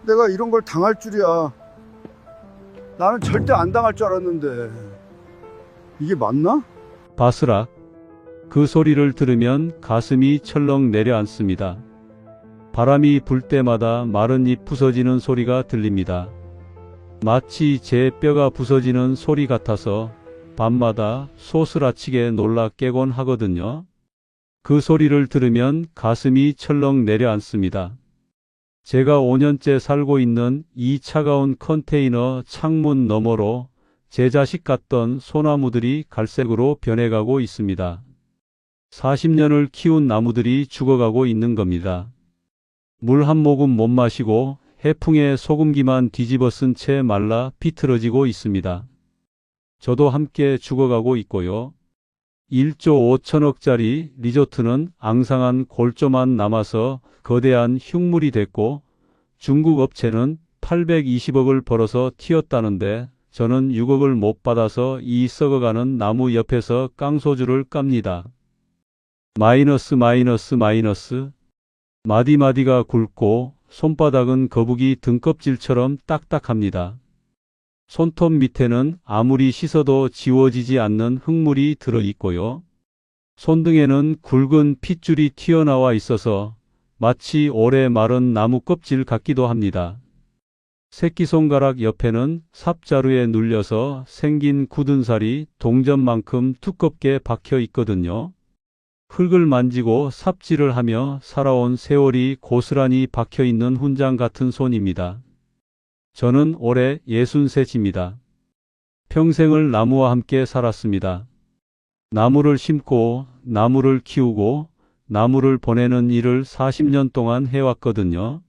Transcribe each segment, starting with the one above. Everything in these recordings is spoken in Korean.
내가 이런 걸 당할 줄이야. 나는 절대 안 당할 줄 알았는데. 이게 맞나? 바스락. 그 소리를 들으면 가슴이 철렁 내려앉습니다. 바람이 불 때마다 마른 잎 부서지는 소리가 들립니다. 마치 제 뼈가 부서지는 소리 같아서 밤마다 소스라치게 놀라 깨곤 하거든요. 그 소리를 들으면 가슴이 철렁 내려앉습니다. 제가 5년째 살고 있는 이 차가운 컨테이너 창문 너머로 제 자식 같던 소나무들이 갈색으로 변해가고 있습니다. 40년을 키운 나무들이 죽어가고 있는 겁니다. 물 한 모금 못 마시고 해풍에 소금기만 뒤집어 쓴 채 말라 비틀어지고 있습니다. 저도 함께 죽어가고 있고요. 1조 5천억짜리 리조트는 앙상한 골조만 남아서 거대한 흉물이 됐고 중국 업체는 820억을 벌어서 튀었다는데 저는 6억을 못 받아서 이 썩어가는 나무 옆에서 깡소주를 깝니다. 마이너스 마이너스 마이너스. 마디마디가 굵고 손바닥은 거북이 등껍질처럼 딱딱합니다. 손톱 밑에는 아무리 씻어도 지워지지 않는 흙물이 들어있고요. 손등에는 굵은 핏줄이 튀어나와 있어서 마치 오래 마른 나무 껍질 같기도 합니다. 새끼손가락 옆에는 삽자루에 눌려서 생긴 굳은 살이 동전만큼 두껍게 박혀 있거든요. 흙을 만지고 삽질을 하며 살아온 세월이 고스란히 박혀 있는 훈장 같은 손입니다. 저는 올해 63입니다. 평생을 나무와 함께 살았습니다. 나무를 심고 나무를 키우고 나무를 보내는 일을 40년 동안 해왔거든요.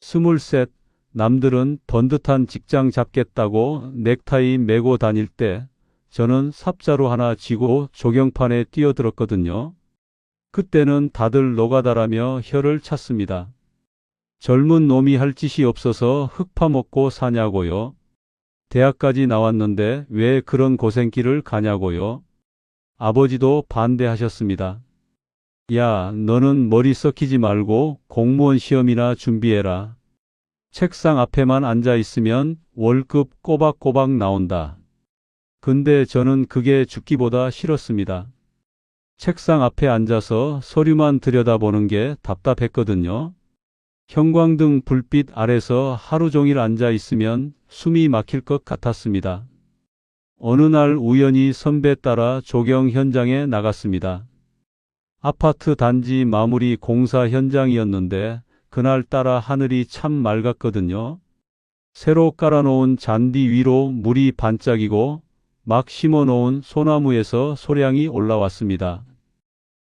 23, 남들은 번듯한 직장 잡겠다고 넥타이 메고 다닐 때 저는 삽자루 하나 쥐고 조경판에 뛰어들었거든요. 그때는 다들 노가다라며 혀를 찼습니다. 젊은 놈이 할 짓이 없어서 흙 파먹고 사냐고요. 대학까지 나왔는데 왜 그런 고생길을 가냐고요. 아버지도 반대하셨습니다. 야, 너는 머리 썩히지 말고 공무원 시험이나 준비해라. 책상 앞에만 앉아 있으면 월급 꼬박꼬박 나온다. 근데 저는 그게 죽기보다 싫었습니다. 책상 앞에 앉아서 서류만 들여다보는 게 답답했거든요. 형광등 불빛 아래서 하루 종일 앉아 있으면 숨이 막힐 것 같았습니다. 어느 날 우연히 선배 따라 조경 현장에 나갔습니다. 아파트 단지 마무리 공사 현장이었는데 그날따라 하늘이 참 맑았거든요. 새로 깔아놓은 잔디 위로 물이 반짝이고 막 심어놓은 소나무에서 소량이 올라왔습니다.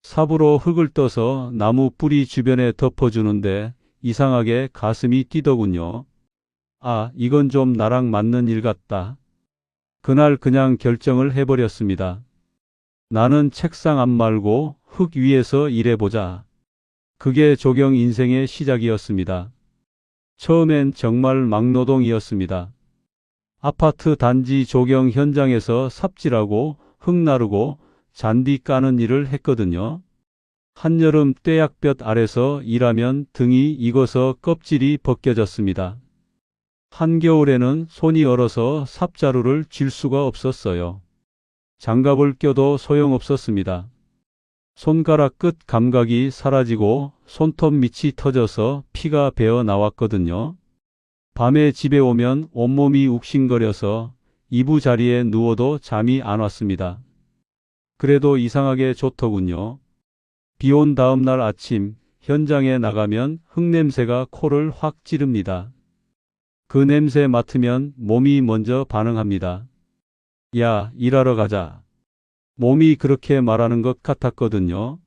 삽으로 흙을 떠서 나무 뿌리 주변에 덮어주는데 이상하게 가슴이 뛰더군요. 아, 이건 좀 나랑 맞는 일 같다. 그날 그냥 결정을 해버렸습니다. 나는 책상 앞 말고 흙 위에서 일해보자. 그게 조경 인생의 시작이었습니다. 처음엔 정말 막노동이었습니다. 아파트 단지 조경 현장에서 삽질하고 흙 나르고 잔디 까는 일을 했거든요. 한여름 떼약볕 아래서 일하면 등이 익어서 껍질이 벗겨졌습니다. 한겨울에는 손이 얼어서 삽자루를 쥘 수가 없었어요. 장갑을 껴도 소용없었습니다. 손가락 끝 감각이 사라지고 손톱 밑이 터져서 피가 배어 나왔거든요. 밤에 집에 오면 온몸이 욱신거려서 이부자리에 누워도 잠이 안 왔습니다. 그래도 이상하게 좋더군요. 비 온 다음 날 아침 현장에 나가면 흙냄새가 코를 확 찌릅니다. 그 냄새 맡으면 몸이 먼저 반응합니다. 야, 일하러 가자. 몸이 그렇게 말하는 것 같았거든요.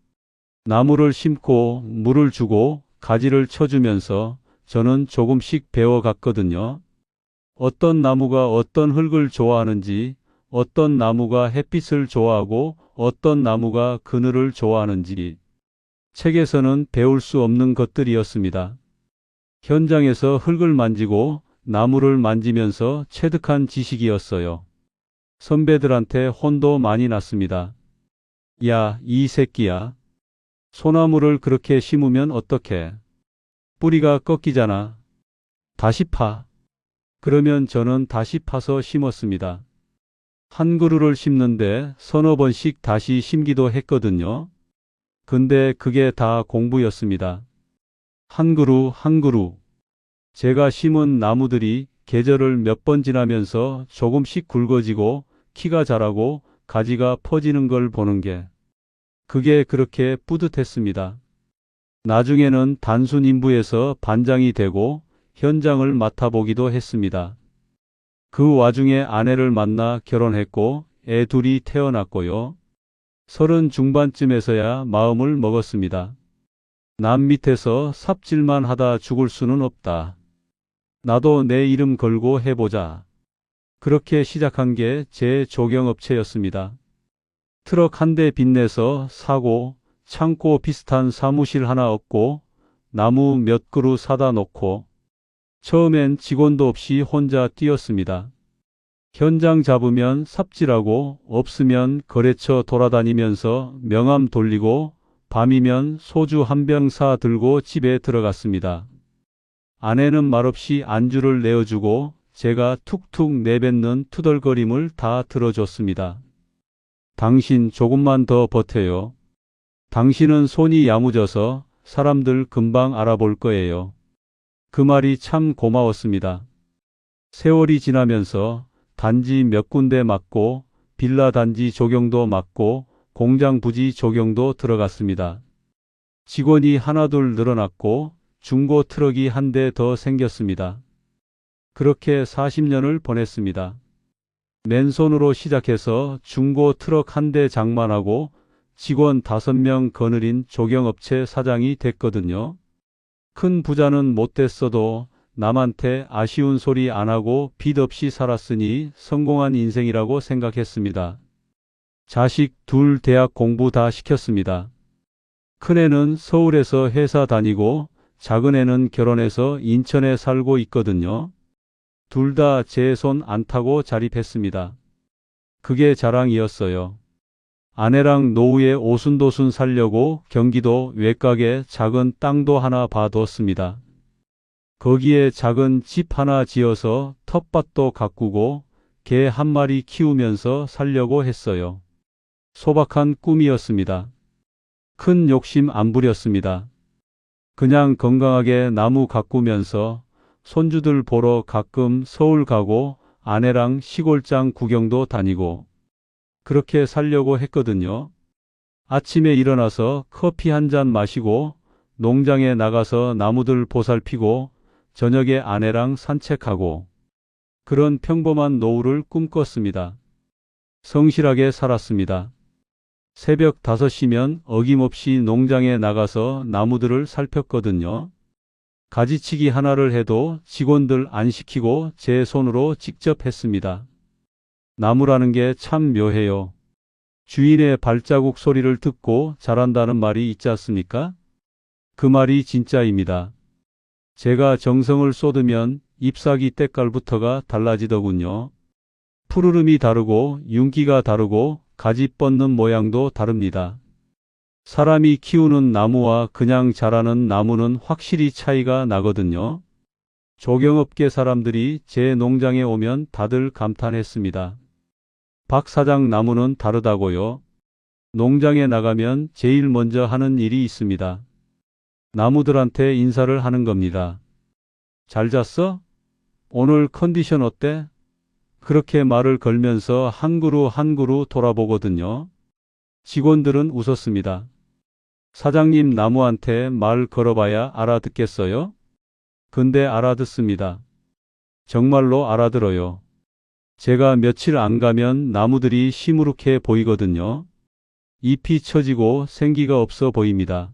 나무를 심고 물을 주고 가지를 쳐주면서 저는 조금씩 배워갔거든요. 어떤 나무가 어떤 흙을 좋아하는지, 어떤 나무가 햇빛을 좋아하고 어떤 나무가 그늘을 좋아하는지. 책에서는 배울 수 없는 것들이었습니다. 현장에서 흙을 만지고 나무를 만지면서 체득한 지식이었어요. 선배들한테 혼도 많이 났습니다. 야, 이 새끼야. 소나무를 그렇게 심으면 어떡해? 뿌리가 꺾이잖아. 다시 파. 그러면 저는 다시 파서 심었습니다. 한 그루를 심는데 서너 번씩 다시 심기도 했거든요. 근데 그게 다 공부였습니다. 한 그루 한 그루. 제가 심은 나무들이 계절을 몇 번 지나면서 조금씩 굵어지고 키가 자라고 가지가 퍼지는 걸 보는 게 그게 그렇게 뿌듯했습니다. 나중에는 단순 인부에서 반장이 되고 현장을 맡아보기도 했습니다. 그 와중에 아내를 만나 결혼했고 애 둘이 태어났고요. 30 중반쯤에서야 마음을 먹었습니다. 남 밑에서 삽질만 하다 죽을 수는 없다. 나도 내 이름 걸고 해보자. 그렇게 시작한 게 제 조경업체였습니다. 트럭 한 대 빚내서 사고 창고 비슷한 사무실 하나 얻고 나무 몇 그루 사다 놓고 처음엔 직원도 없이 혼자 뛰었습니다. 현장 잡으면 삽질하고 없으면 거래처 돌아다니면서 명함 돌리고 밤이면 소주 한 병 사 들고 집에 들어갔습니다. 아내는 말없이 안주를 내어주고 제가 툭툭 내뱉는 투덜거림을 다 들어줬습니다. 당신 조금만 더 버텨요. 당신은 손이 야무져서 사람들 금방 알아볼 거예요. 그 말이 참 고마웠습니다. 세월이 지나면서 단지 몇 군데 맡고 빌라 단지 조경도 맡고 공장 부지 조경도 들어갔습니다. 직원이 하나둘 늘어났고 중고 트럭이 한 대 더 생겼습니다. 그렇게 40년을 보냈습니다. 맨손으로 시작해서 중고 트럭 한 대 장만하고 직원 5명 거느린 조경업체 사장이 됐거든요. 큰 부자는 못 됐어도 남한테 아쉬운 소리 안 하고 빚 없이 살았으니 성공한 인생이라고 생각했습니다. 자식 둘 대학 공부 다 시켰습니다. 큰애는 서울에서 회사 다니고 작은애는 결혼해서 인천에 살고 있거든요. 둘 다 제 손 안 타고 자립했습니다. 그게 자랑이었어요. 아내랑 노후에 오순도순 살려고 경기도 외곽에 작은 땅도 하나 봐뒀습니다. 거기에 작은 집 하나 지어서 텃밭도 가꾸고 개 한 마리 키우면서 살려고 했어요. 소박한 꿈이었습니다. 큰 욕심 안 부렸습니다. 그냥 건강하게 나무 가꾸면서 손주들 보러 가끔 서울 가고 아내랑 시골장 구경도 다니고 그렇게 살려고 했거든요. 아침에 일어나서 커피 한 잔 마시고 농장에 나가서 나무들 보살피고 저녁에 아내랑 산책하고 그런 평범한 노후를 꿈꿨습니다. 성실하게 살았습니다. 새벽 5시면 어김없이 농장에 나가서 나무들을 살폈거든요. 가지치기 하나를 해도 직원들 안 시키고 제 손으로 직접 했습니다. 나무라는 게 참 묘해요. 주인의 발자국 소리를 듣고 자란다는 말이 있지 않습니까? 그 말이 진짜입니다. 제가 정성을 쏟으면 잎사귀 때깔부터가 달라지더군요. 푸르름이 다르고 윤기가 다르고 가지 뻗는 모양도 다릅니다. 사람이 키우는 나무와 그냥 자라는 나무는 확실히 차이가 나거든요. 조경업계 사람들이 제 농장에 오면 다들 감탄했습니다. 박 사장 나무는 다르다고요. 농장에 나가면 제일 먼저 하는 일이 있습니다. 나무들한테 인사를 하는 겁니다. 잘 잤어? 오늘 컨디션 어때? 그렇게 말을 걸면서 한 그루 한 그루 돌아보거든요. 직원들은 웃었습니다. 사장님 나무한테 말 걸어봐야 알아듣겠어요? 근데 알아듣습니다. 정말로 알아들어요. 제가 며칠 안 가면 나무들이 시무룩해 보이거든요. 잎이 처지고 생기가 없어 보입니다.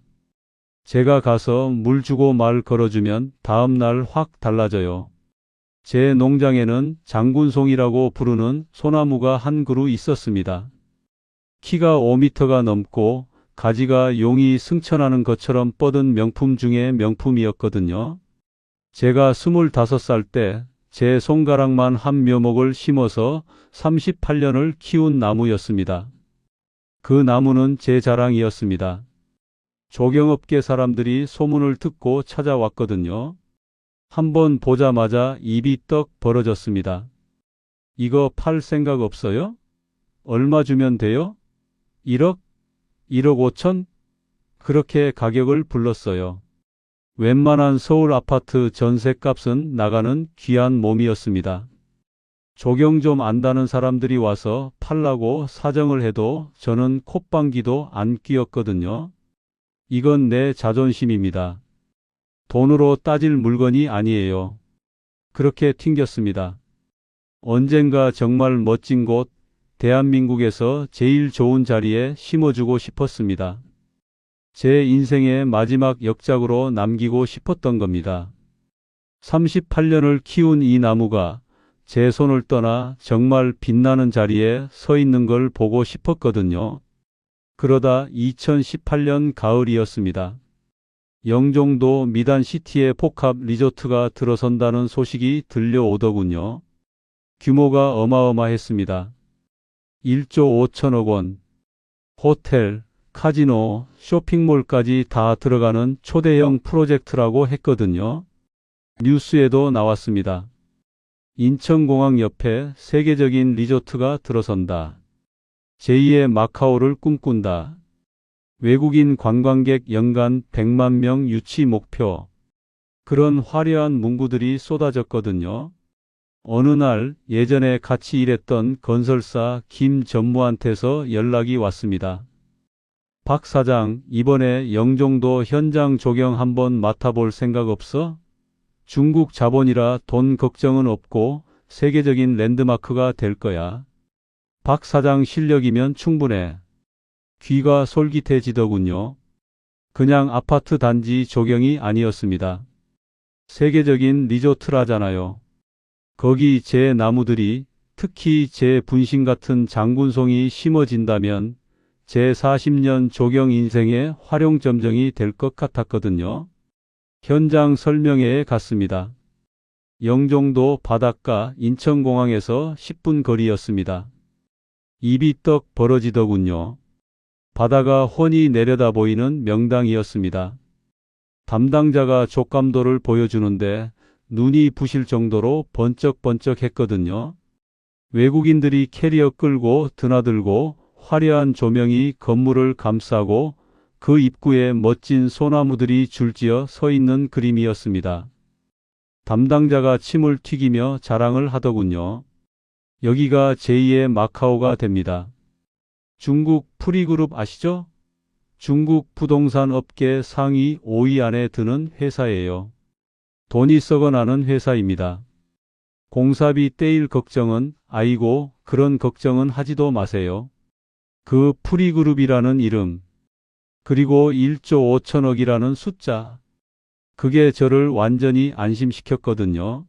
제가 가서 물 주고 말 걸어주면 다음 날 확 달라져요. 제 농장에는 장군송이라고 부르는 소나무가 한 그루 있었습니다. 키가 5m가 넘고 가지가 용이 승천하는 것처럼 뻗은 명품 중에 명품이었거든요. 제가 25살 때 제 손가락만 한 묘목을 심어서 38년을 키운 나무였습니다. 그 나무는 제 자랑이었습니다. 조경업계 사람들이 소문을 듣고 찾아왔거든요. 한번 보자마자 입이 떡 벌어졌습니다. 이거 팔 생각 없어요? 얼마 주면 돼요? 1억? 1억 5천? 그렇게 가격을 불렀어요. 웬만한 서울 아파트 전셋값은 나가는 귀한 몸이었습니다. 조경 좀 안다는 사람들이 와서 팔라고 사정을 해도 저는 콧방귀도 안 뀌었거든요. 이건 내 자존심입니다. 돈으로 따질 물건이 아니에요. 그렇게 튕겼습니다. 언젠가 정말 멋진 곳, 대한민국에서 제일 좋은 자리에 심어주고 싶었습니다. 제 인생의 마지막 역작으로 남기고 싶었던 겁니다. 38년을 키운 이 나무가 제 손을 떠나 정말 빛나는 자리에 서 있는 걸 보고 싶었거든요. 그러다 2018년 가을이었습니다. 영종도 미단시티의 복합 리조트가 들어선다는 소식이 들려오더군요. 규모가 어마어마했습니다. 1조 5천억 원, 호텔, 카지노, 쇼핑몰까지 다 들어가는 초대형 프로젝트라고 했거든요. 뉴스에도 나왔습니다. 인천공항 옆에 세계적인 리조트가 들어선다. 제2의 마카오를 꿈꾼다. 외국인 관광객 연간 100만 명 유치 목표. 그런 화려한 문구들이 쏟아졌거든요. 어느 날 예전에 같이 일했던 건설사 김 전무한테서 연락이 왔습니다. 박 사장, 이번에 영종도 현장 조경 한번 맡아볼 생각 없어? 중국 자본이라 돈 걱정은 없고 세계적인 랜드마크가 될 거야. 박 사장 실력이면 충분해. 귀가 솔깃해지더군요. 그냥 아파트 단지 조경이 아니었습니다. 세계적인 리조트라잖아요. 거기 제 나무들이, 특히 제 분신 같은 장군송이 심어진다면 제 40년 조경 인생의 활용점정이 될 것 같았거든요. 현장 설명회에 갔습니다. 영종도 바닷가 인천공항에서 10분 거리였습니다. 입이 떡 벌어지더군요. 바다가 훤히 내려다 보이는 명당이었습니다. 담당자가 족감도를 보여주는데 눈이 부실 정도로 번쩍번쩍했거든요. 외국인들이 캐리어 끌고 드나들고 화려한 조명이 건물을 감싸고 그 입구에 멋진 소나무들이 줄지어 서 있는 그림이었습니다. 담당자가 침을 튀기며 자랑을 하더군요. 여기가 제2의 마카오가 됩니다. 중국 프리그룹 아시죠? 중국 부동산 업계 상위 5위 안에 드는 회사예요. 돈이 썩어나는 회사입니다. 공사비 떼일 걱정은 아이고 그런 걱정은 하지도 마세요. 그 프리그룹이라는 이름, 그리고 1조 5천억이라는 숫자, 그게 저를 완전히 안심시켰거든요.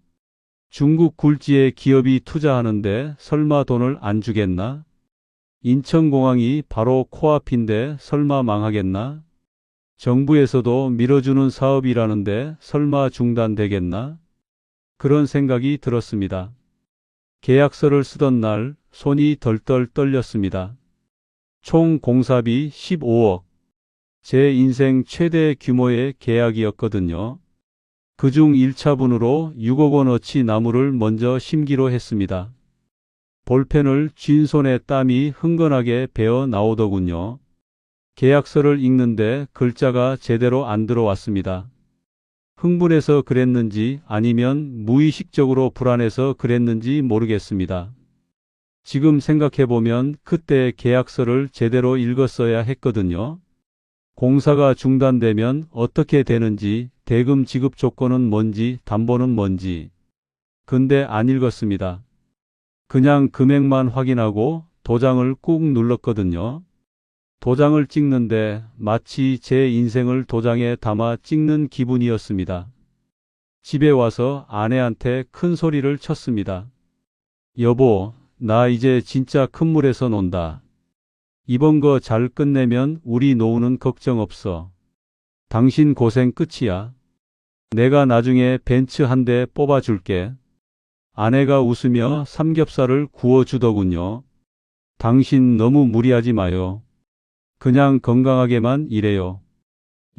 중국 굴지에 기업이 투자하는데 설마 돈을 안 주겠나? 인천공항이 바로 코앞인데 설마 망하겠나? 정부에서도 밀어주는 사업이라는데 설마 중단되겠나? 그런 생각이 들었습니다. 계약서를 쓰던 날 손이 덜덜 떨렸습니다. 총 공사비 15억. 제 인생 최대 규모의 계약이었거든요. 그중 1차분으로 6억 원어치 나무를 먼저 심기로 했습니다. 볼펜을 쥔 손에 땀이 흥건하게 배어 나오더군요. 계약서를 읽는데 글자가 제대로 안 들어왔습니다. 흥분해서 그랬는지 아니면 무의식적으로 불안해서 그랬는지 모르겠습니다. 지금 생각해보면 그때 계약서를 제대로 읽었어야 했거든요. 공사가 중단되면 어떻게 되는지, 대금 지급 조건은 뭔지, 담보는 뭔지. 근데 안 읽었습니다. 그냥 금액만 확인하고 도장을 꾹 눌렀거든요. 도장을 찍는데 마치 제 인생을 도장에 담아 찍는 기분이었습니다. 집에 와서 아내한테 큰 소리를 쳤습니다. 여보, 나 이제 진짜 큰 물에서 논다. 이번 거 잘 끝내면 우리 노후는 걱정 없어. 당신 고생 끝이야. 내가 나중에 벤츠 한 대 뽑아줄게. 아내가 웃으며 삼겹살을 구워주더군요. 당신 너무 무리하지 마요. 그냥 건강하게만 일해요.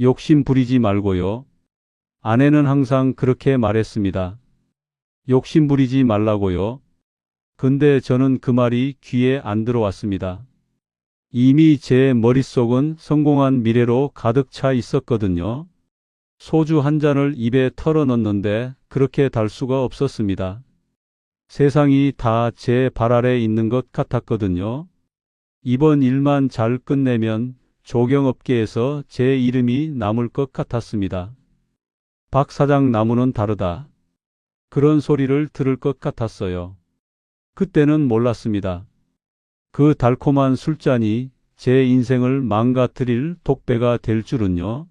욕심 부리지 말고요. 아내는 항상 그렇게 말했습니다. 욕심 부리지 말라고요. 근데 저는 그 말이 귀에 안 들어왔습니다. 이미 제 머릿속은 성공한 미래로 가득 차 있었거든요. 소주 한 잔을 입에 털어 넣는데 그렇게 달 수가 없었습니다. 세상이 다 제 발 아래 있는 것 같았거든요. 이번 일만 잘 끝내면 조경업계에서 제 이름이 남을 것 같았습니다. 박 사장 나무는 다르다. 그런 소리를 들을 것 같았어요. 그때는 몰랐습니다. 그 달콤한 술잔이 제 인생을 망가뜨릴 독배가 될 줄은요.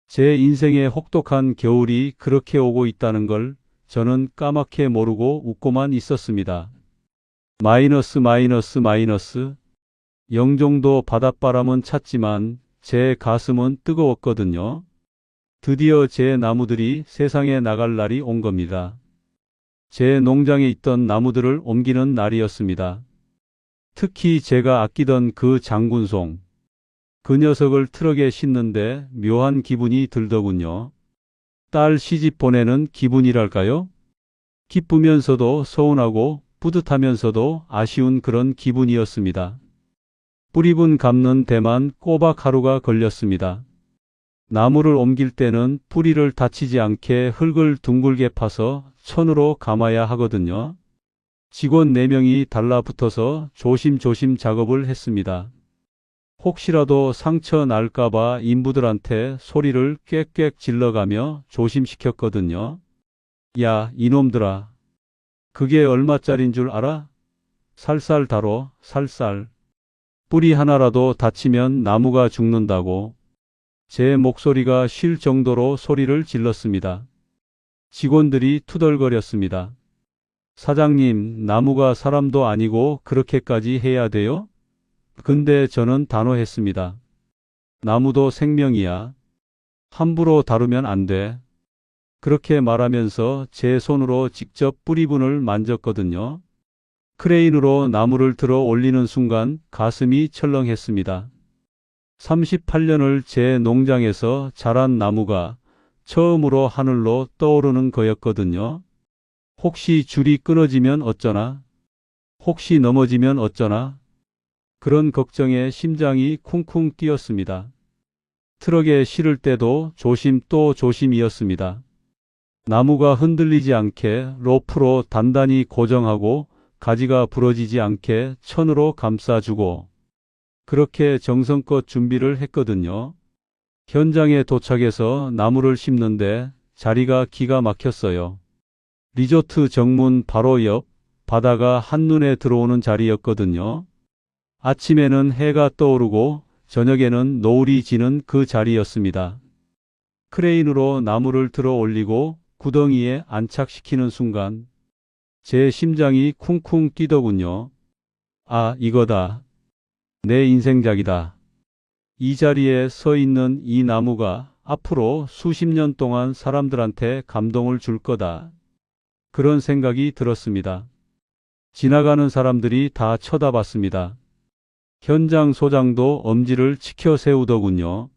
제 인생의 혹독한 겨울이 그렇게 오고 있다는 걸 저는 까맣게 모르고 웃고만 있었습니다. 마이너스 마이너스 마이너스. 영종도 바닷바람은 찼지만 제 가슴은 뜨거웠거든요. 드디어 제 나무들이 세상에 나갈 날이 온 겁니다. 제 농장에 있던 나무들을 옮기는 날이었습니다. 특히 제가 아끼던 그 장군송. 그 녀석을 트럭에 싣는데 묘한 기분이 들더군요. 딸 시집 보내는 기분이랄까요? 기쁘면서도 서운하고 뿌듯하면서도 아쉬운 그런 기분이었습니다. 뿌리분 감는 데만 꼬박 하루가 걸렸습니다. 나무를 옮길 때는 뿌리를 다치지 않게 흙을 둥글게 파서 천으로 감아야 하거든요. 직원 4명이 달라붙어서 조심조심 작업을 했습니다. 혹시라도 상처 날까봐 인부들한테 소리를 꽥꽥 질러가며 조심시켰거든요. 야, 이놈들아. 그게 얼마짜린 줄 알아? 살살 다뤄, 살살. 뿌리 하나라도 다치면 나무가 죽는다고. 제 목소리가 쉴 정도로 소리를 질렀습니다. 직원들이 투덜거렸습니다. 사장님, 나무가 사람도 아니고 그렇게까지 해야 돼요? 근데 저는 단호했습니다. 나무도 생명이야. 함부로 다루면 안 돼. 그렇게 말하면서 제 손으로 직접 뿌리분을 만졌거든요. 크레인으로 나무를 들어 올리는 순간 가슴이 철렁했습니다. 38년을 제 농장에서 자란 나무가 처음으로 하늘로 떠오르는 거였거든요. 혹시 줄이 끊어지면 어쩌나? 혹시 넘어지면 어쩌나? 그런 걱정에 심장이 쿵쿵 뛰었습니다. 트럭에 실을 때도 조심 또 조심이었습니다. 나무가 흔들리지 않게 로프로 단단히 고정하고 가지가 부러지지 않게 천으로 감싸주고 그렇게 정성껏 준비를 했거든요. 현장에 도착해서 나무를 심는데 자리가 기가 막혔어요. 리조트 정문 바로 옆 바다가 한눈에 들어오는 자리였거든요. 아침에는 해가 떠오르고 저녁에는 노을이 지는 그 자리였습니다. 크레인으로 나무를 들어 올리고 구덩이에 안착시키는 순간 제 심장이 쿵쿵 뛰더군요. 아, 이거다. 내 인생작이다. 이 자리에 서 있는 이 나무가 앞으로 수십 년 동안 사람들한테 감동을 줄 거다. 그런 생각이 들었습니다. 지나가는 사람들이 다 쳐다봤습니다. 현장 소장도 엄지를 치켜 세우더군요.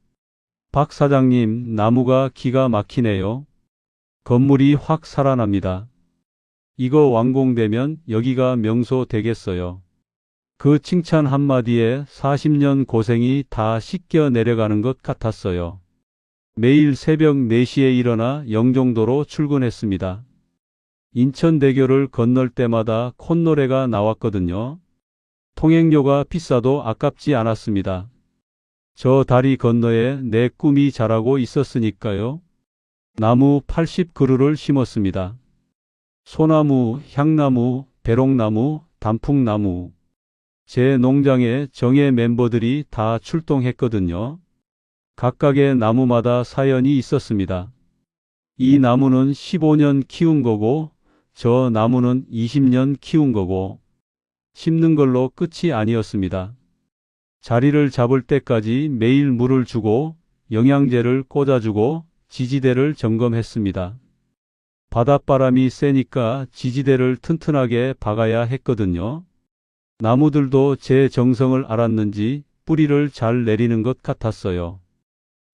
박 사장님, 나무가 기가 막히네요. 건물이 확 살아납니다. 이거 완공되면 여기가 명소 되겠어요. 그 칭찬 한마디에 40년 고생이 다 씻겨 내려가는 것 같았어요. 매일 새벽 4시에 일어나 영종도로 출근했습니다. 인천대교를 건널 때마다 콧노래가 나왔거든요. 통행료가 비싸도 아깝지 않았습니다. 저 다리 건너에 내 꿈이 자라고 있었으니까요. 나무 80그루를 심었습니다. 소나무, 향나무, 배롱나무, 단풍나무. 제 농장에 정예 멤버들이 다 출동했거든요. 각각의 나무마다 사연이 있었습니다. 이 나무는 15년 키운 거고 저 나무는 20년 키운 거고 심는 걸로 끝이 아니었습니다. 자리를 잡을 때까지 매일 물을 주고 영양제를 꽂아주고 지지대를 점검했습니다. 바닷바람이 세니까 지지대를 튼튼하게 박아야 했거든요. 나무들도 제 정성을 알았는지 뿌리를 잘 내리는 것 같았어요.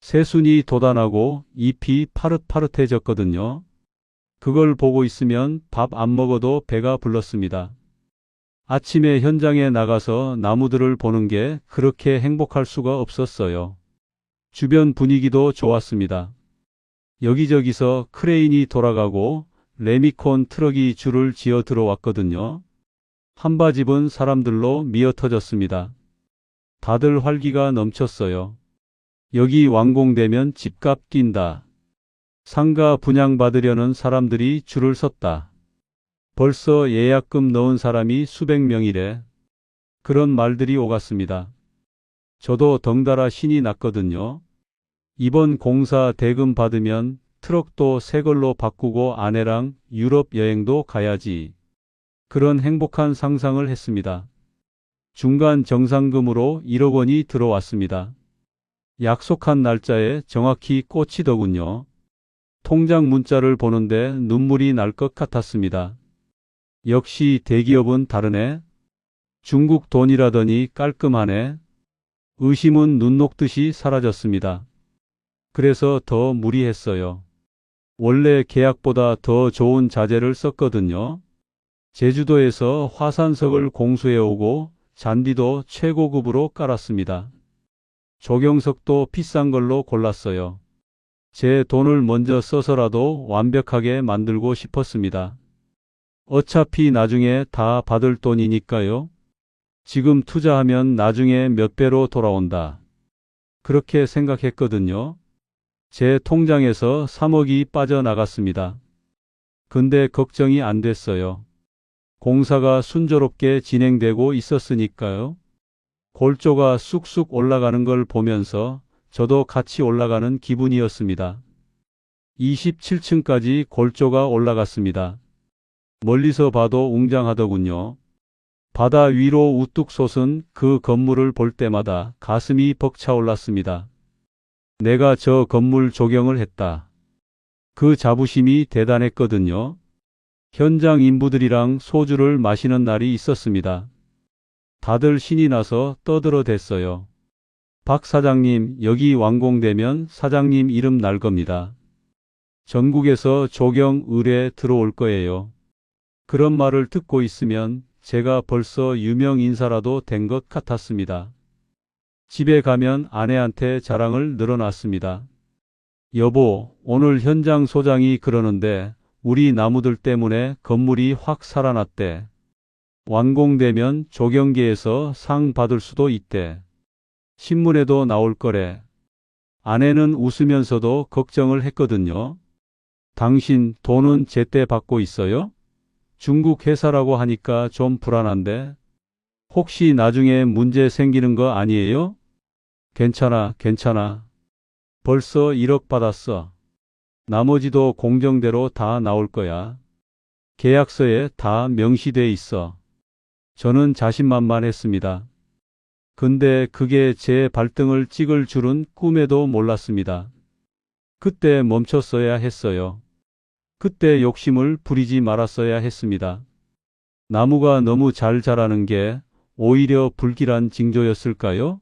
새순이 돋아나고 잎이 파릇파릇해졌거든요. 그걸 보고 있으면 밥 안 먹어도 배가 불렀습니다. 아침에 현장에 나가서 나무들을 보는 게 그렇게 행복할 수가 없었어요. 주변 분위기도 좋았습니다. 여기저기서 크레인이 돌아가고 레미콘 트럭이 줄을 지어 들어왔거든요. 한바집은 사람들로 미어터졌습니다. 다들 활기가 넘쳤어요. 여기 완공되면 집값 뛴다. 상가 분양받으려는 사람들이 줄을 섰다. 벌써 예약금 넣은 사람이 수백 명이래. 그런 말들이 오갔습니다. 저도 덩달아 신이 났거든요. 이번 공사 대금 받으면 트럭도 새 걸로 바꾸고 아내랑 유럽 여행도 가야지. 그런 행복한 상상을 했습니다. 중간 정상금으로 1억 원이 들어왔습니다. 약속한 날짜에 정확히 꽂히더군요. 통장 문자를 보는데 눈물이 날 것 같았습니다. 역시 대기업은 다르네. 중국 돈이라더니 깔끔하네. 의심은 눈 녹듯이 사라졌습니다. 그래서 더 무리했어요. 원래 계약보다 더 좋은 자재를 썼거든요. 제주도에서 화산석을 공수해 오고 잔디도 최고급으로 깔았습니다. 조경석도 비싼 걸로 골랐어요. 제 돈을 먼저 써서라도 완벽하게 만들고 싶었습니다. 어차피 나중에 다 받을 돈이니까요. 지금 투자하면 나중에 몇 배로 돌아온다. 그렇게 생각했거든요. 제 통장에서 3억이 빠져나갔습니다. 근데 걱정이 안 됐어요. 공사가 순조롭게 진행되고 있었으니까요. 골조가 쑥쑥 올라가는 걸 보면서 저도 같이 올라가는 기분이었습니다. 27층까지 골조가 올라갔습니다. 멀리서 봐도 웅장하더군요. 바다 위로 우뚝 솟은 그 건물을 볼 때마다 가슴이 벅차올랐습니다. 내가 저 건물 조경을 했다. 그 자부심이 대단했거든요. 현장 인부들이랑 소주를 마시는 날이 있었습니다. 다들 신이 나서 떠들어댔어요. 박 사장님, 여기 완공되면 사장님 이름 날 겁니다. 전국에서 조경 의뢰 들어올 거예요. 그런 말을 듣고 있으면 제가 벌써 유명 인사라도 된 것 같았습니다. 집에 가면 아내한테 자랑을 늘어놨습니다. 여보, 오늘 현장 소장이 그러는데 우리 나무들 때문에 건물이 확 살아났대. 완공되면 조경계에서 상 받을 수도 있대. 신문에도 나올 거래. 아내는 웃으면서도 걱정을 했거든요. 당신 돈은 제때 받고 있어요? 중국 회사라고 하니까 좀 불안한데. 혹시 나중에 문제 생기는 거 아니에요? 괜찮아, 괜찮아. 벌써 1억 받았어. 나머지도 공정대로 다 나올 거야. 계약서에 다 명시돼 있어. 저는 자신만만했습니다. 근데 그게 제 발등을 찍을 줄은 꿈에도 몰랐습니다. 그때 멈췄어야 했어요. 그때 욕심을 부리지 말았어야 했습니다. 나무가 너무 잘 자라는 게 오히려 불길한 징조였을까요?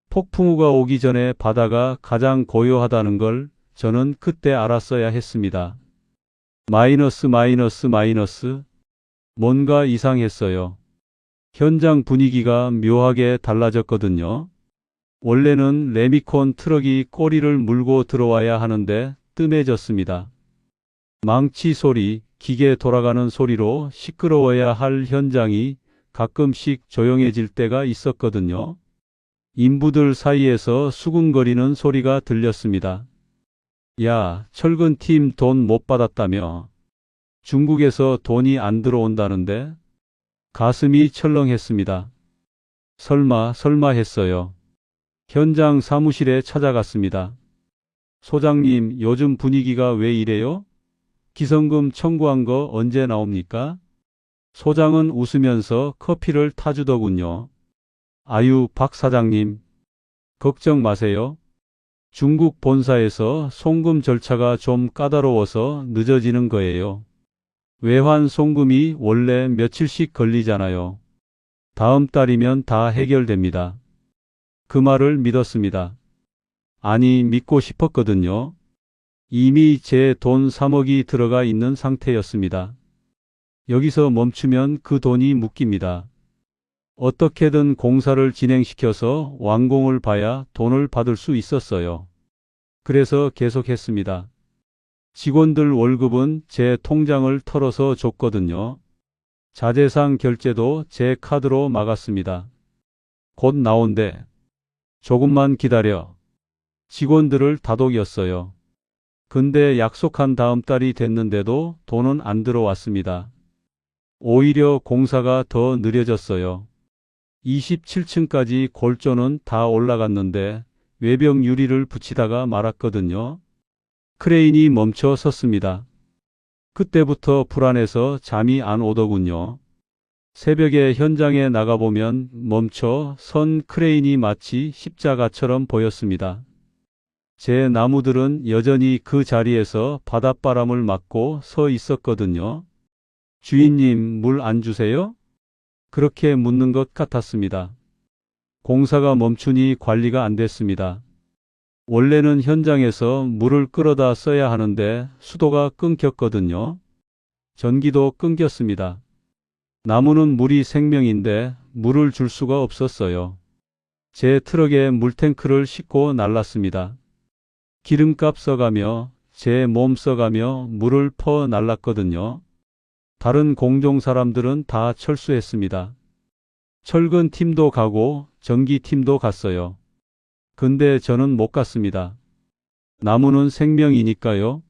폭풍우가 오기 전에 바다가 가장 고요하다는 걸 저는 그때 알았어야 했습니다. 마이너스. 뭔가 이상했어요. 현장 분위기가 묘하게 달라졌거든요. 원래는 레미콘 트럭이 꼬리를 물고 들어와야 하는데 뜸해졌습니다. 망치 소리, 기계 돌아가는 소리로 시끄러워야 할 현장이 가끔씩 조용해질 때가 있었거든요. 인부들 사이에서 수군거리는 소리가 들렸습니다. 야, 철근팀 돈 못 받았다며. 중국에서 돈이 안 들어온다는데? 가슴이 철렁했습니다. 설마 했어요. 현장 사무실에 찾아갔습니다. 소장님, 요즘 분위기가 왜 이래요? 기성금 청구한 거 언제 나옵니까? 소장은 웃으면서 커피를 타주더군요. 아유, 박 사장님. 걱정 마세요. 중국 본사에서 송금 절차가 좀 까다로워서 늦어지는 거예요. 외환 송금이 원래 며칠씩 걸리잖아요. 다음 달이면 다 해결됩니다. 그 말을 믿었습니다. 아니, 믿고 싶었거든요. 이미 제 돈 3억이 들어가 있는 상태였습니다. 여기서 멈추면 그 돈이 묶입니다. 어떻게든 공사를 진행시켜서 완공을 봐야 돈을 받을 수 있었어요. 그래서 계속했습니다. 직원들 월급은 제 통장을 털어서 줬거든요. 자재상 결제도 제 카드로 막았습니다. 곧 나온대. 조금만 기다려. 직원들을 다독였어요. 근데 약속한 다음 달이 됐는데도 돈은 안 들어왔습니다. 오히려 공사가 더 느려졌어요. 27층까지 골조는 다 올라갔는데 외벽 유리를 붙이다가 말았거든요. 크레인이 멈춰 섰습니다. 그때부터 불안해서 잠이 안 오더군요. 새벽에 현장에 나가보면 멈춰 선 크레인이 마치 십자가처럼 보였습니다. 제 나무들은 여전히 그 자리에서 바닷바람을 맞고 서 있었거든요. 주인님, 물 안 주세요? 그렇게 묻는 것 같았습니다. 공사가 멈추니 관리가 안 됐습니다. 원래는 현장에서 물을 끌어다 써야 하는데 수도가 끊겼거든요. 전기도 끊겼습니다. 나무는 물이 생명인데 물을 줄 수가 없었어요. 제 트럭에 물탱크를 싣고 날랐습니다. 기름값 써가며 제 몸 써가며 물을 퍼 날랐거든요. 다른 공종 사람들은 다 철수했습니다. 철근 팀도 가고 전기 팀도 갔어요. 근데 저는 못 갔습니다. 나무는 생명이니까요.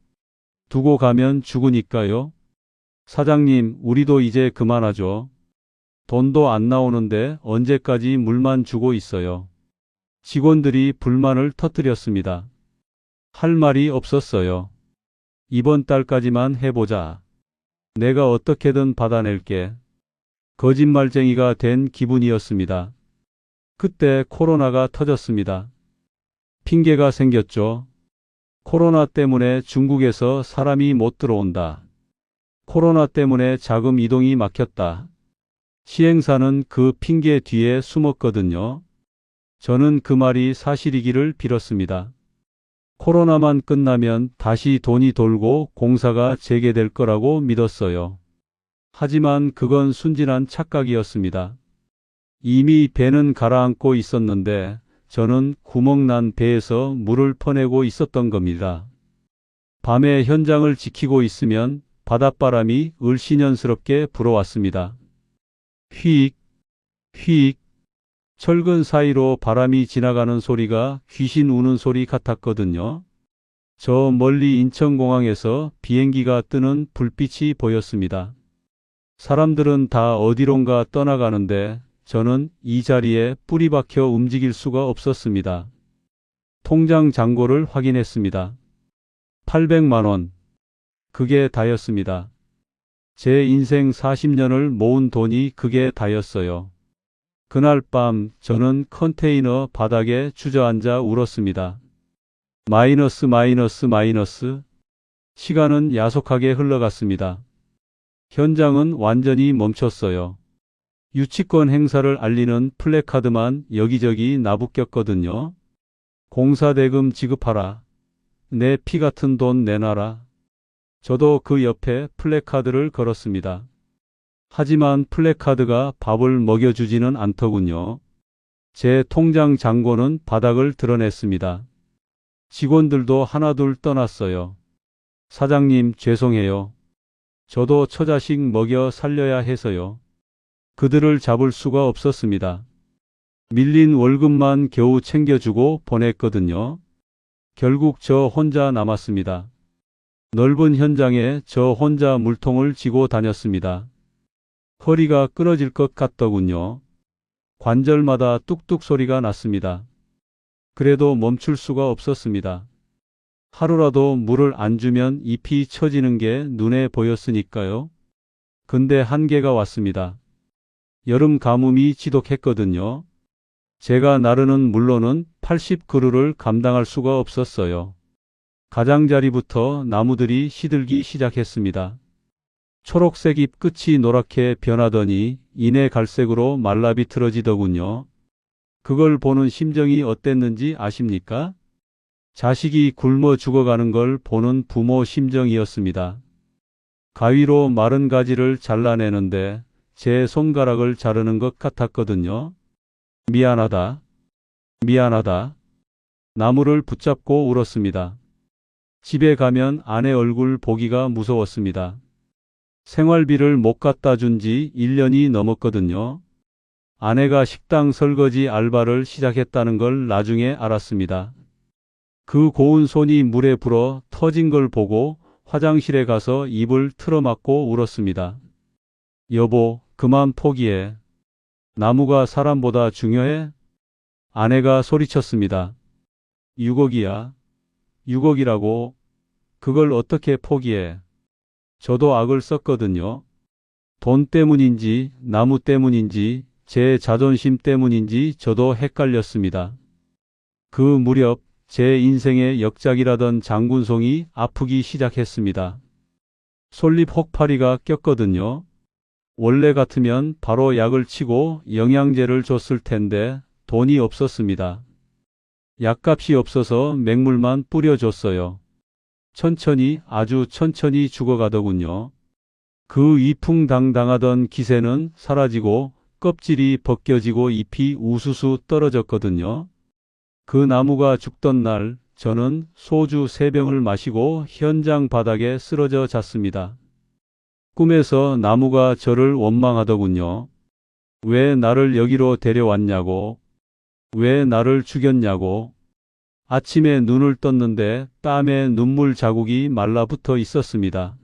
두고 가면 죽으니까요. 사장님, 우리도 이제 그만하죠. 돈도 안 나오는데 언제까지 물만 주고 있어요. 직원들이 불만을 터뜨렸습니다. 할 말이 없었어요. 이번 달까지만 해보자. 내가 어떻게든 받아낼게. 거짓말쟁이가 된 기분이었습니다. 그때 코로나가 터졌습니다. 핑계가 생겼죠. 코로나 때문에 중국에서 사람이 못 들어온다. 코로나 때문에 자금 이동이 막혔다. 시행사는 그 핑계 뒤에 숨었거든요. 저는 그 말이 사실이기를 빌었습니다. 코로나만 끝나면 다시 돈이 돌고 공사가 재개될 거라고 믿었어요. 하지만 그건 순진한 착각이었습니다. 이미 배는 가라앉고 있었는데 저는 구멍난 배에서 물을 퍼내고 있었던 겁니다. 밤에 현장을 지키고 있으면 바닷바람이 을씨년스럽게 불어왔습니다. 휙, 휙. 철근 사이로 바람이 지나가는 소리가 귀신 우는 소리 같았거든요. 저 멀리 인천공항에서 비행기가 뜨는 불빛이 보였습니다. 사람들은 다 어디론가 떠나가는데 저는 이 자리에 뿌리 박혀 움직일 수가 없었습니다. 통장 잔고를 확인했습니다. 800만 원. 그게 다였습니다. 제 인생 40년을 모은 돈이 그게 다였어요. 그날 밤 저는 컨테이너 바닥에 주저앉아 울었습니다. 마이너스 마이너스 마이너스. 시간은 야속하게 흘러갔습니다. 현장은 완전히 멈췄어요. 유치권 행사를 알리는 플래카드만 여기저기 나부꼈거든요. 공사대금 지급하라. 내 피 같은 돈 내놔라. 저도 그 옆에 플래카드를 걸었습니다. 하지만 플래카드가 밥을 먹여주지는 않더군요. 제 통장 잔고는 바닥을 드러냈습니다. 직원들도 하나둘 떠났어요. 사장님, 죄송해요. 저도 처자식 먹여 살려야 해서요. 그들을 잡을 수가 없었습니다. 밀린 월급만 겨우 챙겨주고 보냈거든요. 결국 저 혼자 남았습니다. 넓은 현장에 저 혼자 물통을 지고 다녔습니다. 허리가 끊어질 것 같더군요. 관절마다 뚝뚝 소리가 났습니다. 그래도 멈출 수가 없었습니다. 하루라도 물을 안 주면 잎이 처지는 게 눈에 보였으니까요. 근데 한계가 왔습니다. 여름 가뭄이 지독했거든요. 제가 나르는 물로는 80그루를 감당할 수가 없었어요. 가장자리부터 나무들이 시들기 시작했습니다. 초록색 잎 끝이 노랗게 변하더니 이내 갈색으로 말라비틀어지더군요. 그걸 보는 심정이 어땠는지 아십니까? 자식이 굶어 죽어가는 걸 보는 부모 심정이었습니다. 가위로 마른 가지를 잘라내는데 제 손가락을 자르는 것 같았거든요. 미안하다. 미안하다. 나무를 붙잡고 울었습니다. 집에 가면 아내 얼굴 보기가 무서웠습니다. 생활비를 못 갖다 준 지 1년이 넘었거든요. 아내가 식당 설거지 알바를 시작했다는 걸 나중에 알았습니다. 그 고운 손이 물에 불어 터진 걸 보고 화장실에 가서 입을 틀어막고 울었습니다. 여보, 그만 포기해. 나무가 사람보다 중요해? 아내가 소리쳤습니다. 6억이야. 6억이라고. 그걸 어떻게 포기해? 저도 악을 썼거든요. 돈 때문인지 나무 때문인지 제 자존심 때문인지 저도 헷갈렸습니다. 그 무렵 제 인생의 역작이라던 장군송이 아프기 시작했습니다. 솔잎 혹파리가 꼈거든요. 원래 같으면 바로 약을 치고 영양제를 줬을 텐데 돈이 없었습니다. 약값이 없어서 맹물만 뿌려줬어요. 천천히 아주 천천히 죽어가더군요. 그 위풍당당하던 기세는 사라지고 껍질이 벗겨지고 잎이 우수수 떨어졌거든요. 그 나무가 죽던 날 저는 소주 3병을 마시고 현장 바닥에 쓰러져 잤습니다. 꿈에서 나무가 저를 원망하더군요. 왜 나를 여기로 데려왔냐고. 왜 나를 죽였냐고. 아침에 눈을 떴는데 땀에 눈물 자국이 말라붙어 있었습니다.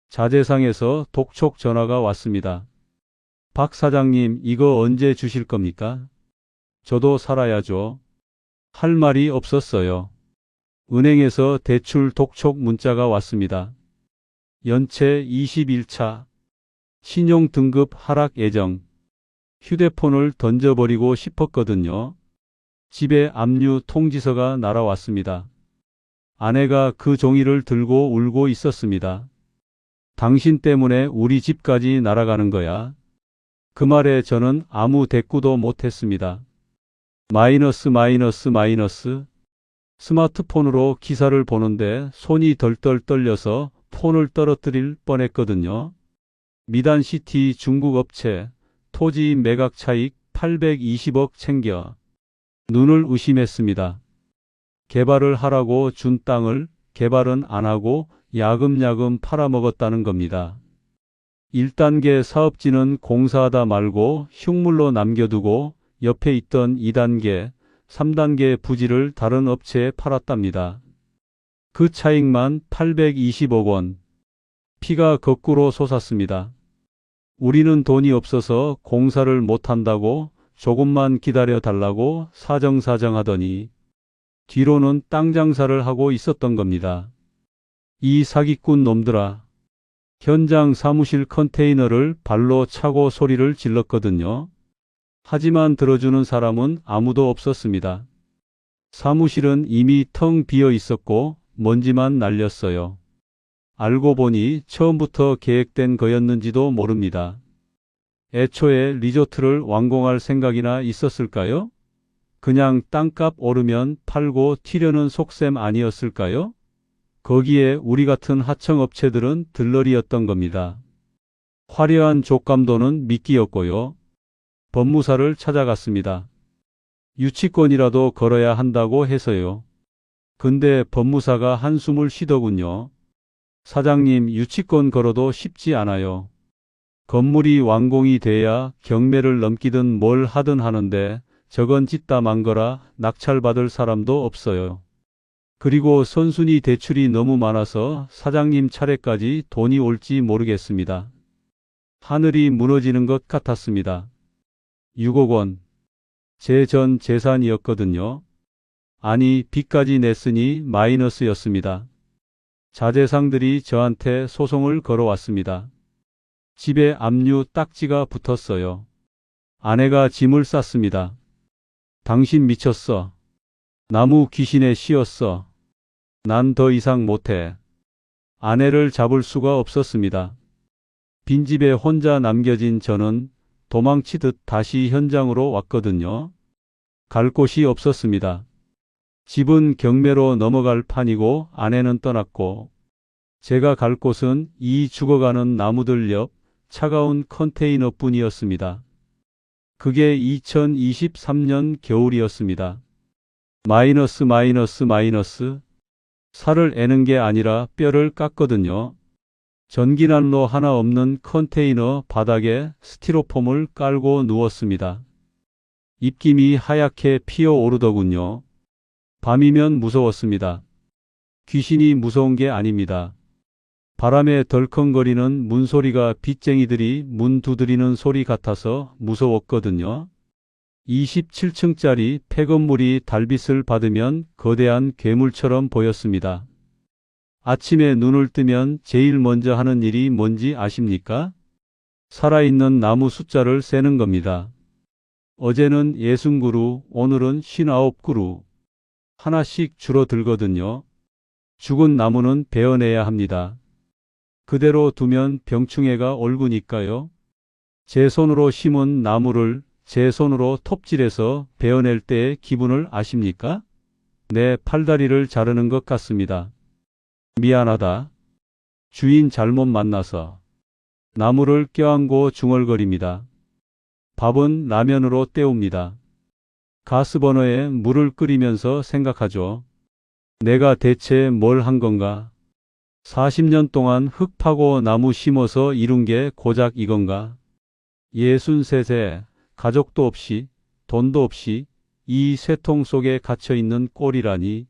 자재상에서 독촉 전화가 왔습니다. 박 사장님, 이거 언제 주실 겁니까? 저도 살아야죠. 할 말이 없었어요. 은행에서 대출 독촉 문자가 왔습니다. 연체 21차. 신용 등급 하락 예정. 휴대폰을 던져버리고 싶었거든요. 집에 압류 통지서가 날아왔습니다. 아내가 그 종이를 들고 울고 있었습니다. 당신 때문에 우리 집까지 날아가는 거야. 그 말에 저는 아무 대꾸도 못했습니다. 마이너스. 스마트폰으로 기사를 보는데 손이 덜덜 떨려서 폰을 떨어뜨릴 뻔했거든요. 미단시티 중국 업체, 토지 매각 차익 820억 챙겨. 눈을 의심했습니다. 개발을 하라고 준 땅을 개발은 안 하고 야금야금 팔아먹었다는 겁니다. 1단계 사업지는 공사하다 말고 흉물로 남겨두고 옆에 있던 2단계, 3단계 부지를 다른 업체에 팔았답니다. 그 차익만 820억 원. 피가 거꾸로 솟았습니다. 우리는 돈이 없어서 공사를 못한다고 조금만 기다려 달라고 사정사정하더니 뒤로는 땅 장사를 하고 있었던 겁니다. 이 사기꾼 놈들아. 현장 사무실 컨테이너를 발로 차고 소리를 질렀거든요. 하지만 들어주는 사람은 아무도 없었습니다. 사무실은 이미 텅 비어 있었고 먼지만 날렸어요. 알고 보니 처음부터 계획된 거였는지도 모릅니다. 애초에 리조트를 완공할 생각이나 있었을까요? 그냥 땅값 오르면 팔고 튀려는 속셈 아니었을까요? 거기에 우리 같은 하청업체들은 들러리였던 겁니다. 화려한 족감도는 미끼였고요. 법무사를 찾아갔습니다. 유치권이라도 걸어야 한다고 해서요. 근데 법무사가 한숨을 쉬더군요. 사장님, 유치권 걸어도 쉽지 않아요. 건물이 완공이 돼야 경매를 넘기든 뭘 하든 하는데 저건 짓다 만 거라 낙찰받을 사람도 없어요. 그리고 선순위 대출이 너무 많아서 사장님 차례까지 돈이 올지 모르겠습니다. 하늘이 무너지는 것 같았습니다. 6억 원. 제 전 재산이었거든요. 아니, 빚까지 냈으니 마이너스였습니다. 자재상들이 저한테 소송을 걸어왔습니다. 집에 압류 딱지가 붙었어요. 아내가 짐을 쌌습니다. 당신 미쳤어. 나무 귀신에 씌었어. 난 더 이상 못해. 아내를 잡을 수가 없었습니다. 빈집에 혼자 남겨진 저는 도망치듯 다시 현장으로 왔거든요. 갈 곳이 없었습니다. 집은 경매로 넘어갈 판이고 아내는 떠났고 제가 갈 곳은 이 죽어가는 나무들 옆 차가운 컨테이너뿐이었습니다. 그게 2023년 겨울이었습니다. 마이너스 마이너스 마이너스. 살을 애는 게 아니라 뼈를 깠거든요. 전기난로 하나 없는 컨테이너 바닥에 스티로폼을 깔고 누웠습니다. 입김이 하얗게 피어오르더군요. 밤이면 무서웠습니다. 귀신이 무서운 게 아닙니다. 바람에 덜컹거리는 문소리가 빚쟁이들이 문 두드리는 소리 같아서 무서웠거든요. 27층짜리 폐건물이 달빛을 받으면 거대한 괴물처럼 보였습니다. 아침에 눈을 뜨면 제일 먼저 하는 일이 뭔지 아십니까? 살아있는 나무 숫자를 세는 겁니다. 어제는 60그루, 오늘은 59그루. 하나씩 줄어들거든요. 죽은 나무는 베어내야 합니다. 그대로 두면 병충해가 옮으니까요. 제 손으로 심은 나무를 제 손으로 톱질해서 베어낼 때의 기분을 아십니까? 내 팔다리를 자르는 것 같습니다. 미안하다. 주인 잘못 만나서. 나무를 껴안고 중얼거립니다. 밥은 라면으로 때웁니다. 가스버너에 물을 끓이면서 생각하죠. 내가 대체 뭘 한 건가? 40년 동안 흙 파고 나무 심어서 이룬 게 고작 이건가? 63세, 가족도 없이, 돈도 없이 이 쇠통 속에 갇혀있는 꼴이라니.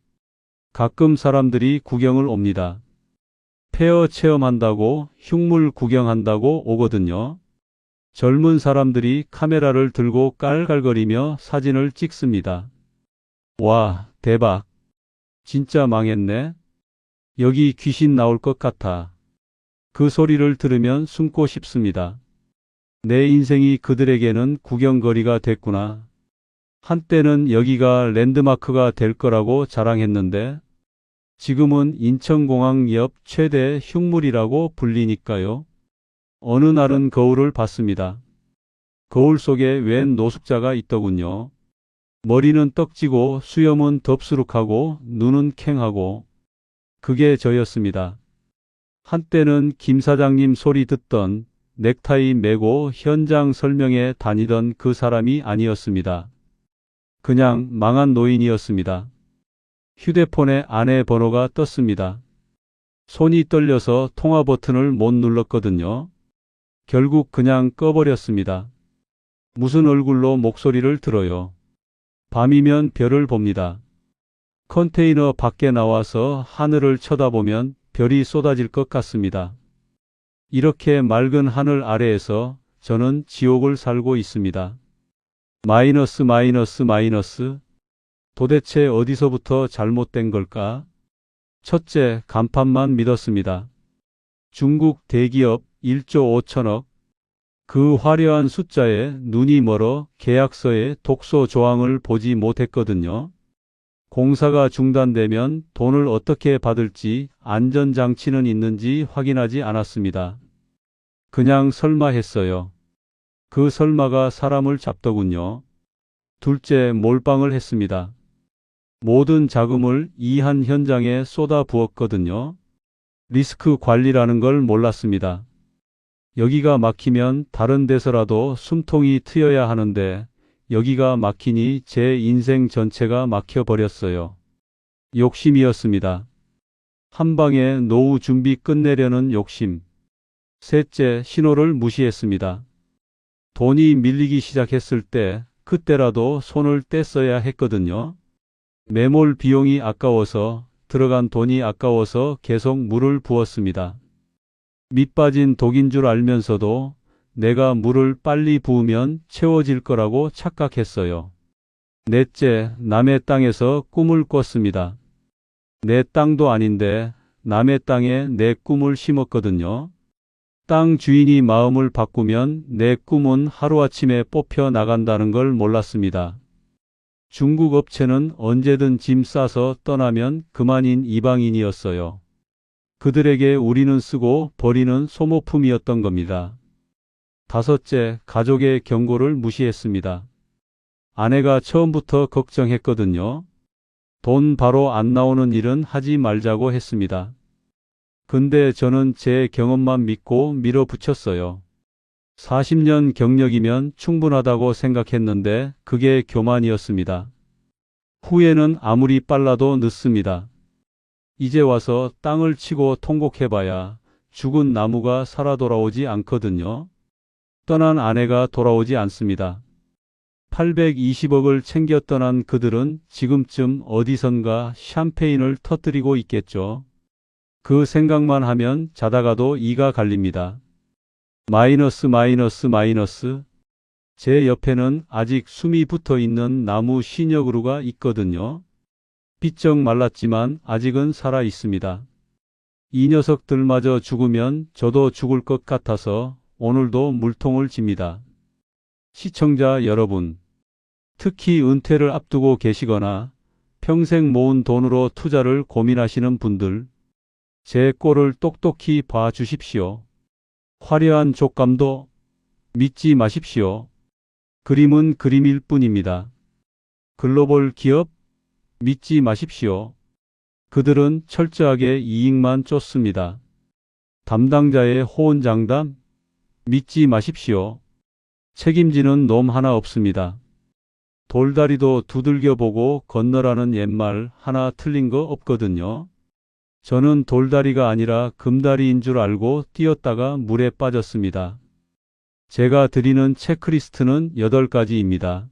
가끔 사람들이 구경을 옵니다. 폐허 체험한다고, 흉물 구경한다고 오거든요. 젊은 사람들이 카메라를 들고 깔깔거리며 사진을 찍습니다. 와, 대박. 진짜 망했네. 여기 귀신 나올 것 같아. 그 소리를 들으면 숨고 싶습니다. 내 인생이 그들에게는 구경거리가 됐구나. 한때는 여기가 랜드마크가 될 거라고 자랑했는데 지금은 인천공항 옆 최대 흉물이라고 불리니까요. 어느 날은 거울을 봤습니다. 거울 속에 웬 노숙자가 있더군요. 머리는 떡지고 수염은 덥수룩하고 눈은 캥하고 그게 저였습니다. 한때는 김 사장님 소리 듣던 넥타이 매고 현장 설명에 다니던 그 사람이 아니었습니다. 그냥 망한 노인이었습니다. 휴대폰에 아내 번호가 떴습니다. 손이 떨려서 통화 버튼을 못 눌렀거든요. 결국 그냥 꺼버렸습니다. 무슨 얼굴로 목소리를 들어요. 밤이면 별을 봅니다. 컨테이너 밖에 나와서 하늘을 쳐다보면 별이 쏟아질 것 같습니다. 이렇게 맑은 하늘 아래에서 저는 지옥을 살고 있습니다. 마이너스 마이너스 마이너스. 도대체 어디서부터 잘못된 걸까? 첫째, 간판만 믿었습니다. 중국 대기업 1조 5천억. 그 화려한 숫자에 눈이 멀어 계약서에 독소 조항을 보지 못했거든요. 공사가 중단되면 돈을 어떻게 받을지 안전장치는 있는지 확인하지 않았습니다. 그냥 설마 했어요. 그 설마가 사람을 잡더군요. 둘째, 몰빵을 했습니다. 모든 자금을 이 한 현장에 쏟아 부었거든요. 리스크 관리라는 걸 몰랐습니다. 여기가 막히면 다른 데서라도 숨통이 트여야 하는데 여기가 막히니 제 인생 전체가 막혀버렸어요. 욕심이었습니다. 한 방에 노후 준비 끝내려는 욕심. 셋째, 신호를 무시했습니다. 돈이 밀리기 시작했을 때 그때라도 손을 뗐어야 했거든요. 매몰 비용이 아까워서 들어간 돈이 아까워서 계속 물을 부었습니다. 밑 빠진 독인 줄 알면서도 내가 물을 빨리 부으면 채워질 거라고 착각했어요. 넷째, 남의 땅에서 꿈을 꿨습니다. 내 땅도 아닌데 남의 땅에 내 꿈을 심었거든요. 땅 주인이 마음을 바꾸면 내 꿈은 하루아침에 뽑혀 나간다는 걸 몰랐습니다. 중국 업체는 언제든 짐 싸서 떠나면 그만인 이방인이었어요. 그들에게 우리는 쓰고 버리는 소모품이었던 겁니다. 다섯째, 가족의 경고를 무시했습니다. 아내가 처음부터 걱정했거든요. 돈 바로 안 나오는 일은 하지 말자고 했습니다. 근데 저는 제 경험만 믿고 밀어붙였어요. 40년 경력이면 충분하다고 생각했는데 그게 교만이었습니다. 후회는 아무리 빨라도 늦습니다. 이제 와서 땅을 치고 통곡해봐야 죽은 나무가 살아 돌아오지 않거든요. 떠난 아내가 돌아오지 않습니다. 820억을 챙겨 떠난 그들은 지금쯤 어디선가 샴페인을 터뜨리고 있겠죠. 그 생각만 하면 자다가도 이가 갈립니다. 마이너스. 제 옆에는 아직 숨이 붙어 있는 나무 신여그루가 있거든요. 비쩍 말랐지만 아직은 살아 있습니다. 이 녀석들마저 죽으면 저도 죽을 것 같아서 오늘도 물통을 집니다. 시청자 여러분, 특히 은퇴를 앞두고 계시거나 평생 모은 돈으로 투자를 고민하시는 분들, 제 꼴을 똑똑히 봐 주십시오. 화려한 족감도 믿지 마십시오. 그림은 그림일 뿐입니다. 글로벌 기업 믿지 마십시오. 그들은 철저하게 이익만 쫓습니다. 담당자의 호언장담 믿지 마십시오. 책임지는 놈 하나 없습니다. 돌다리도 두들겨 보고 건너라는 옛말 하나 틀린 거 없거든요. 저는 돌다리가 아니라 금다리인 줄 알고 뛰었다가 물에 빠졌습니다. 제가 드리는 체크리스트는 8가지입니다.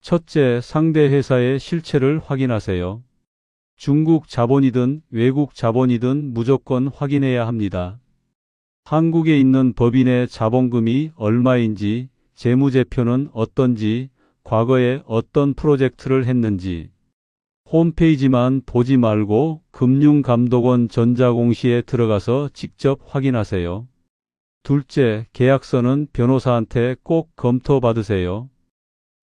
첫째, 상대 회사의 실체를 확인하세요. 중국 자본이든 외국 자본이든 무조건 확인해야 합니다. 한국에 있는 법인의 자본금이 얼마인지, 재무제표는 어떤지, 과거에 어떤 프로젝트를 했는지, 홈페이지만 보지 말고 금융감독원 전자공시에 들어가서 직접 확인하세요. 둘째, 계약서는 변호사한테 꼭 검토받으세요.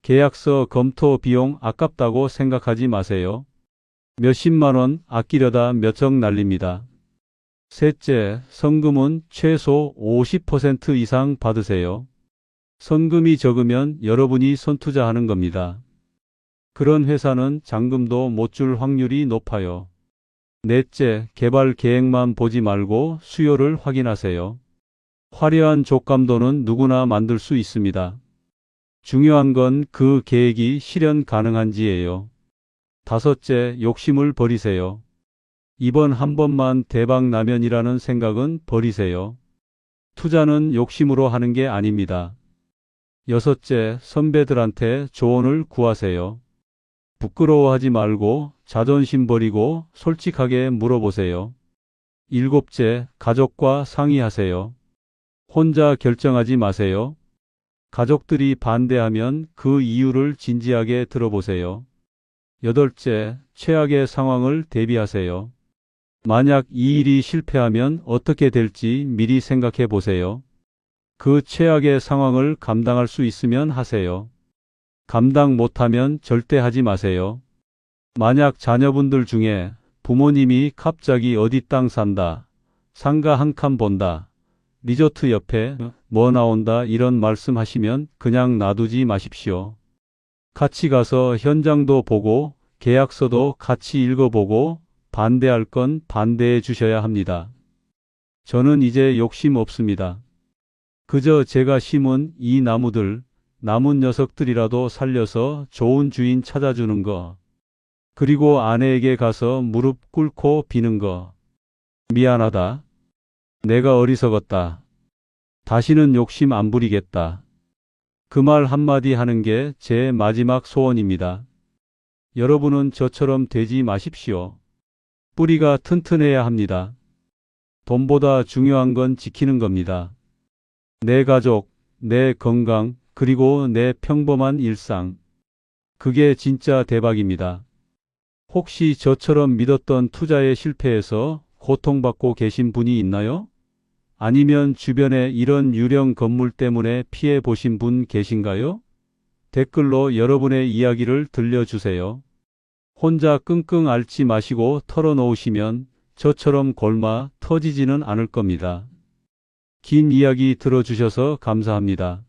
계약서 검토 비용 아깝다고 생각하지 마세요. 몇십만 원 아끼려다 몇억 날립니다. 셋째, 성금은 최소 50% 이상 받으세요. 성금이 적으면 여러분이 선투자하는 겁니다. 그런 회사는 잔금도 못 줄 확률이 높아요. 넷째, 개발 계획만 보지 말고 수요를 확인하세요. 화려한 족감도는 누구나 만들 수 있습니다. 중요한 건 그 계획이 실현 가능한지예요. 다섯째, 욕심을 버리세요. 이번 한 번만 대박 나면이라는 생각은 버리세요. 투자는 욕심으로 하는 게 아닙니다. 여섯째, 선배들한테 조언을 구하세요. 부끄러워하지 말고 자존심 버리고 솔직하게 물어보세요. 일곱째, 가족과 상의하세요. 혼자 결정하지 마세요. 가족들이 반대하면 그 이유를 진지하게 들어보세요. 여덟째, 최악의 상황을 대비하세요. 만약 이 일이 실패하면 어떻게 될지 미리 생각해 보세요. 그 최악의 상황을 감당할 수 있으면 하세요. 감당 못하면 절대 하지 마세요. 만약 자녀분들 중에 부모님이 갑자기 어디 땅 산다, 상가 한 칸 본다, 리조트 옆에 뭐 나온다 이런 말씀하시면 그냥 놔두지 마십시오. 같이 가서 현장도 보고 계약서도 같이 읽어보고 반대할 건 반대해 주셔야 합니다. 저는 이제 욕심 없습니다. 그저 제가 심은 이 나무들, 남은 녀석들이라도 살려서 좋은 주인 찾아주는 거, 그리고 아내에게 가서 무릎 꿇고 비는 거. 미안하다. 내가 어리석었다. 다시는 욕심 안 부리겠다. 그 말 한마디 하는 게 제 마지막 소원입니다. 여러분은 저처럼 되지 마십시오. 뿌리가 튼튼해야 합니다. 돈보다 중요한 건 지키는 겁니다. 내 가족, 내 건강, 그리고 내 평범한 일상. 그게 진짜 대박입니다. 혹시 저처럼 믿었던 투자에 실패해서 고통받고 계신 분이 있나요? 아니면 주변에 이런 유령 건물 때문에 피해 보신 분 계신가요? 댓글로 여러분의 이야기를 들려주세요. 혼자 끙끙 앓지 마시고 털어놓으시면 저처럼 골마 터지지는 않을 겁니다. 긴 이야기 들어주셔서 감사합니다.